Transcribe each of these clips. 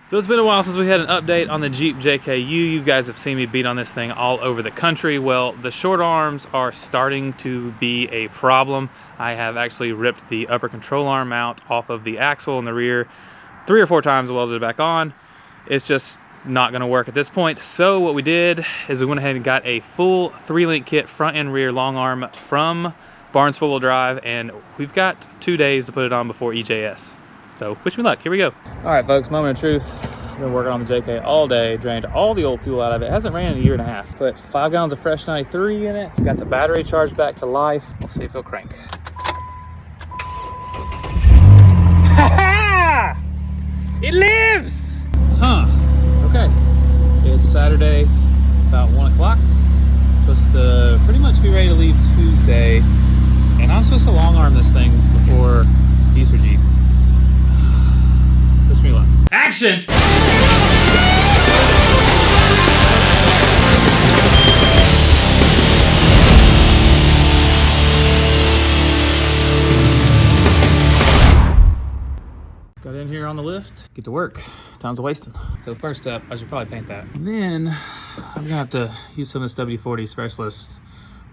So it's been a while since we had an update on the Jeep JKU. You guys have seen me beat on this thing all over the country. Well, the short arms are starting to be a problem. I have actually ripped the upper control arm out off of the axle in the rear 3 or 4 times, welded it back on. It's just not gonna work at this point. So what we did is we went ahead and got a full 3-link kit, front and rear long arm from Barnes 4-wheel drive, and we've got 2 days to put it on before EJS. So wish me luck, here we go. All right folks, moment of truth. I've been working on the JK all day, drained all the old fuel out of it. It hasn't ran in a 1.5 years. Put 5 gallons of fresh 93 in it. It's got the battery charged back to life. Let's see if it'll crank. Ha! It lives! Huh, okay. It's Saturday, about 1 o'clock. Supposed to pretty much be ready to leave Tuesday. And I'm supposed to long arm this thing before Easter Jeep. Wish me luck. Action! Got in here on the lift, get to work. Time's wasting. So first up, I should probably paint that. And then I'm gonna have to use some of this WD-40 Specialist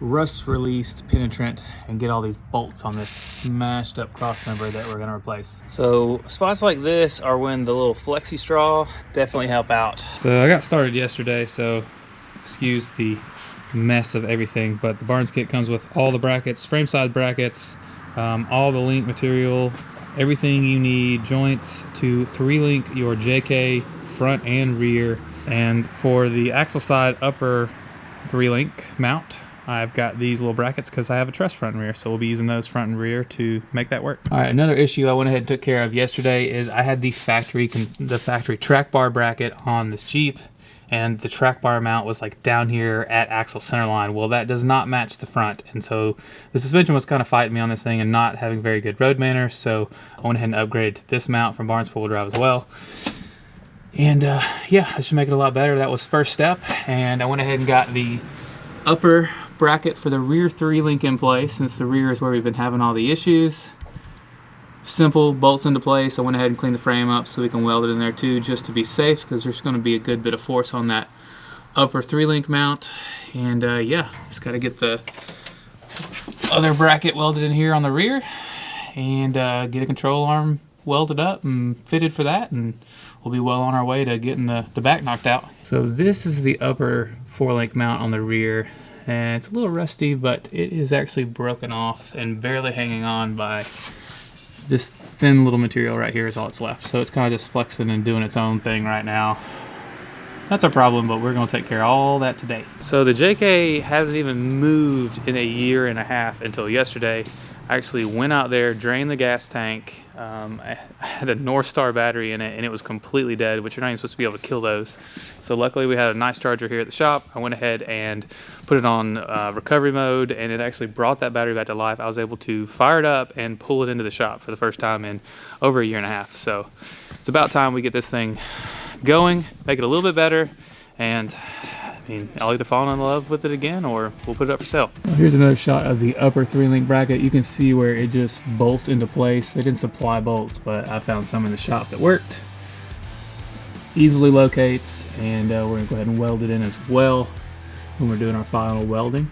rust released penetrant and get all these bolts on this smashed up cross member that we're gonna replace. So spots like this are when the little flexi straw definitely help out. So I got started yesterday, so excuse the mess of everything, but the Barnes kit comes with all the brackets, frame side brackets, all the link material, everything you need, joints to 3-link your JK front and rear. And for the axle side upper 3-link mount, I've got these little brackets because I have a truss front and rear, so we'll be using those front and rear to make that work. All right, another issue I went ahead and took care of yesterday is I had the factory track bar bracket on this Jeep, and the track bar mount was like down here at axle center line. Well, that does not match the front, and so the suspension was kind of fighting me on this thing and not having very good road manners, so I went ahead and upgraded to this mount from Barnes 4-wheel drive as well. And yeah, I should make it a lot better. That was first step, and I went ahead and got the upper bracket for the rear 3-link in place, since the rear is where we've been having all the issues. Simple, bolts into place. I went ahead and cleaned the frame up so we can weld it in there too, just to be safe, because there's going to be a good bit of force on that upper 3-link mount. And yeah, just got to get the other bracket welded in here on the rear, and get a control arm welded up and fitted for that, and we'll be well on our way to getting the back knocked out. So this is the upper 4-link mount on the rear, and it's a little rusty, but it is actually broken off and barely hanging on by this thin little material right here is all that's left. So it's kind of just flexing and doing its own thing right now. That's our problem, but we're going to take care of all that today. So the JK hasn't even moved in a 1.5 years until yesterday. I actually went out there, drained the gas tank. I had a North Star battery in it, and it was completely dead, which you're not even supposed to be able to kill those. So luckily we had a nice charger here at the shop. I went ahead and put it on recovery mode, and it actually brought that battery back to life. I was able to fire it up and pull it into the shop for the first time in over a 1.5 years. So it's about time we get this thing going, make it a little bit better, and I mean, I'll either fall in love with it again or we'll put it up for sale. Here's another shot of the upper 3-link bracket. You can see where it just bolts into place. They didn't supply bolts, but I found some in the shop that worked. Easily locates, and we're gonna go ahead and weld it in as well when we're doing our final welding.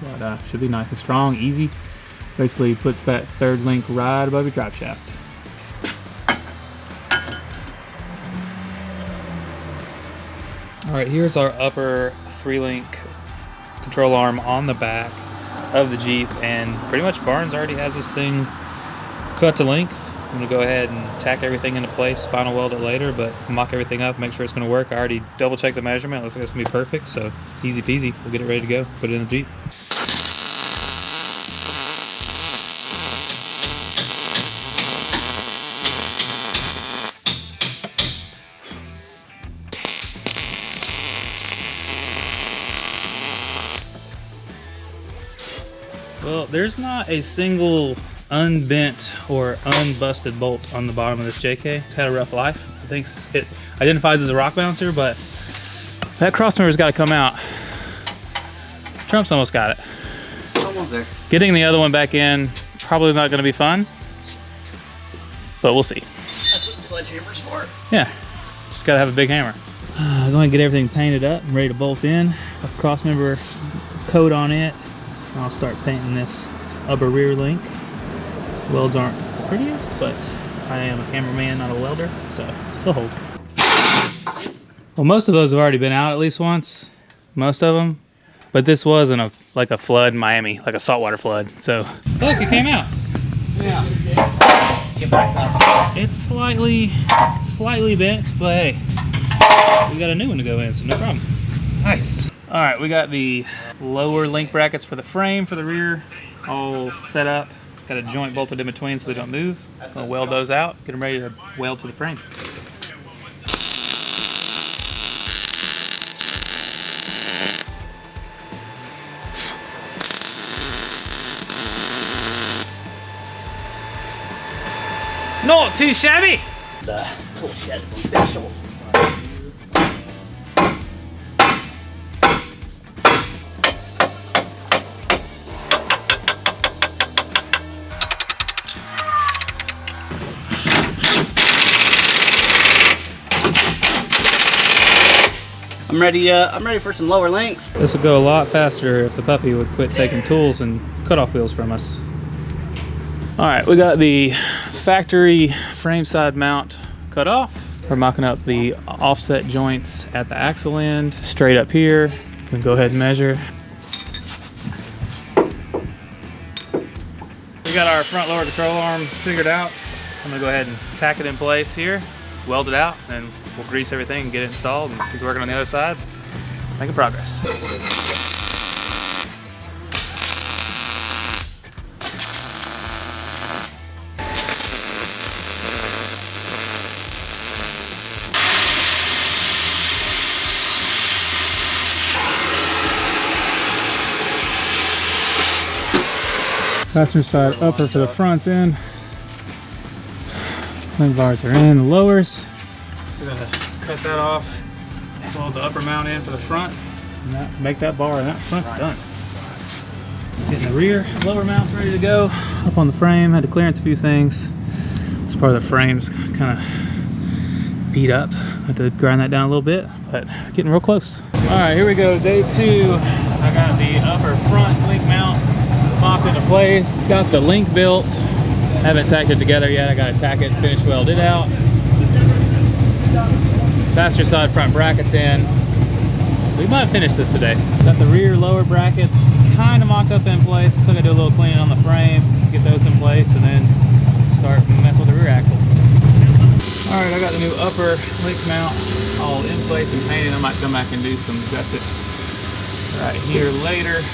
But should be nice and strong, easy. Basically puts that 3rd link right above your drive shaft. All right, here's our upper 3-link control arm on the back of the Jeep, and pretty much Barnes already has this thing cut to length. I'm gonna go ahead and tack everything into place, final weld it later, but mock everything up, make sure it's gonna work. I already double checked the measurement, looks like it's gonna be perfect, so easy peasy. We'll get it ready to go, put it in the Jeep. Well, there's not a single unbent or unbusted bolt on the bottom of this JK. It's had a rough life. I think it identifies as a rock bouncer, but that cross member's got to come out. Trump's almost got it. Almost there. Getting the other one back in, probably not going to be fun, but we'll see. That's what the sledgehammer's for. Yeah. Just gotta have a big hammer. I'm going to get everything painted up and ready to bolt in. A crossmember coat on it. And I'll start painting this upper rear link. Welds aren't the prettiest, but I am a cameraman, not a welder, so they'll hold. Well, most of those have already been out at least once. Most of them. But this was in like a flood in Miami, like a saltwater flood. So look, it came out. Yeah. Get back up. It's slightly bent, but hey, we got a new one to go in, so no problem. Nice. All right, we got the lower link brackets for the frame for the rear all set up. Got a joint bolted in between so they don't move. Gonna weld those out, get them ready to weld to the frame. Not too shabby. The tool shed special. I'm ready for some lower links. This would go a lot faster if the puppy would quit taking tools and cutoff wheels from us. All right, we got the factory frame side mount cut off. We're mocking up the offset joints at the axle end, straight up here. We can go ahead and measure. We got our front lower control arm figured out. I'm gonna go ahead and tack it in place here, weld it out, and we'll grease everything and get it installed. And he's working on the other side, making progress. Passenger side upper for the front's in. Link bars are in, the lowers. So we're gonna cut that off, fold the upper mount in for the front, and make that bar, and that front's done. Getting the rear lower mounts ready to go. Up on the frame, had to clearance a few things. This part of the frame's kind of beat up. Had to grind that down a little bit, but getting real close. All right, here we go, day 2. I got the upper front link mount mocked into place, got the link built. Haven't tacked it together yet. I got to tack it, finish weld it out. Passenger side front brackets in. We might finish this today. Got the rear lower brackets kind of mocked up in place. Still got to do a little cleaning on the frame, get those in place, and then start messing with the rear axle. All right, I got the new upper link mount all in place and painted. I might come back and do some gussets right here later.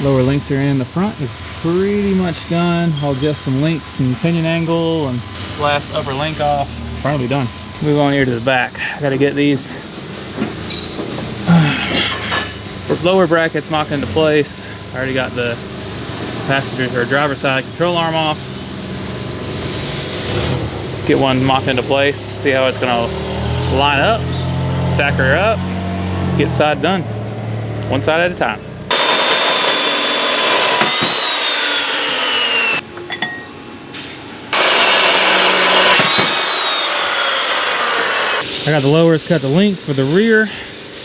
Lower links are in. The front is pretty much done. I'll adjust some links and pinion angle and last upper link off. Front will be done. Move on here to the back. I got to get these lower brackets mocked into place. I already got the passenger or driver side control arm off. Get one mocked into place. See how it's going to line up. Tack her up. Get side done. One side at a time. I got the lowers cut the link for the rear.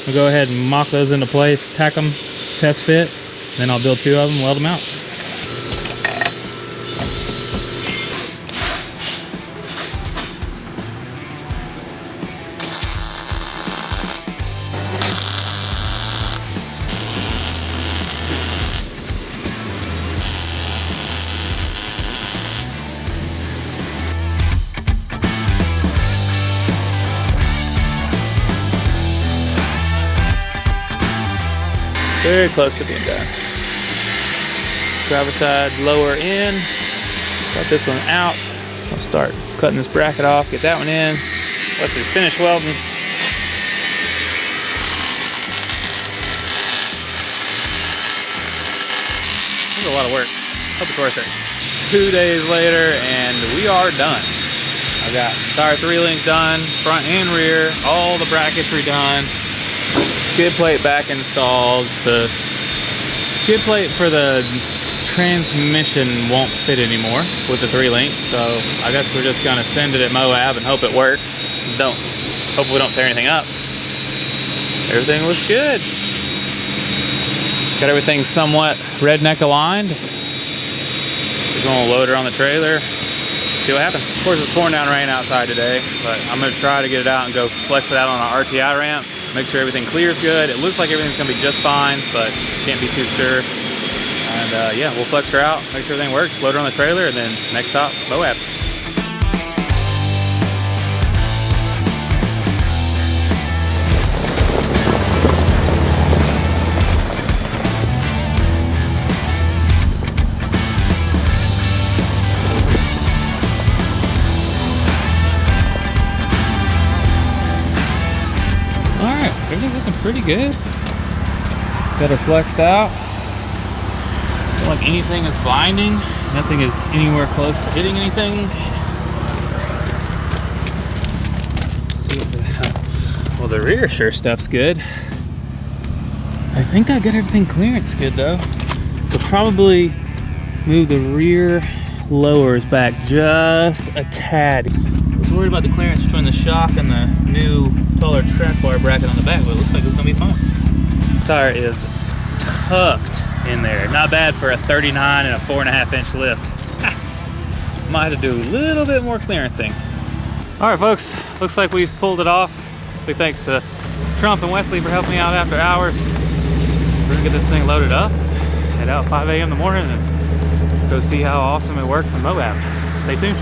I'll go ahead and mock those into place, tack them, test fit, then I'll build 2 of them, weld them out. Very close to being done. Driver side lower in. Got this one out. I'll start cutting this bracket off, get that one in. Let this finish welding. This is a lot of work. Hope it's worth it. 2 days later and we are done. I got tire 3 link done, front and rear, all the brackets redone. Skid plate back installed. The skid plate for the transmission won't fit anymore with the 3 link, so I guess we're just gonna send it at Moab and hope it works. Don't Hopefully we don't tear anything up. Everything looks good. Got everything somewhat redneck aligned. We're gonna load her on the trailer. See what happens. Of course, it's pouring down rain outside today, but I'm gonna try to get it out and go flex it out on our RTI ramp. Make sure everything clears good. It looks like everything's gonna be just fine, but can't be too sure. And yeah, we'll flex her out, make sure everything works, load her on the trailer, and then next stop, Moab. Everything's looking pretty good. Got her flexed out. Don't like anything is binding. Nothing is anywhere close to hitting anything. Let's see what the, well, the rear sure stuff's good. I think I got everything clearance good though. We'll probably move the rear lowers back just a tad. I was worried about the clearance between the shock and the new taller track bar bracket on the back, but it looks like it's gonna be fine. Tire is tucked in there. Not bad for a 39 and a 4.5 inch lift. Might have to do a little bit more clearancing. All right, folks, looks like we've pulled it off. Big thanks to Trump and Wesley for helping me out after hours. We're gonna get this thing loaded up, head out 5 a.m. in the morning, and go see how awesome it works in Moab. Stay tuned.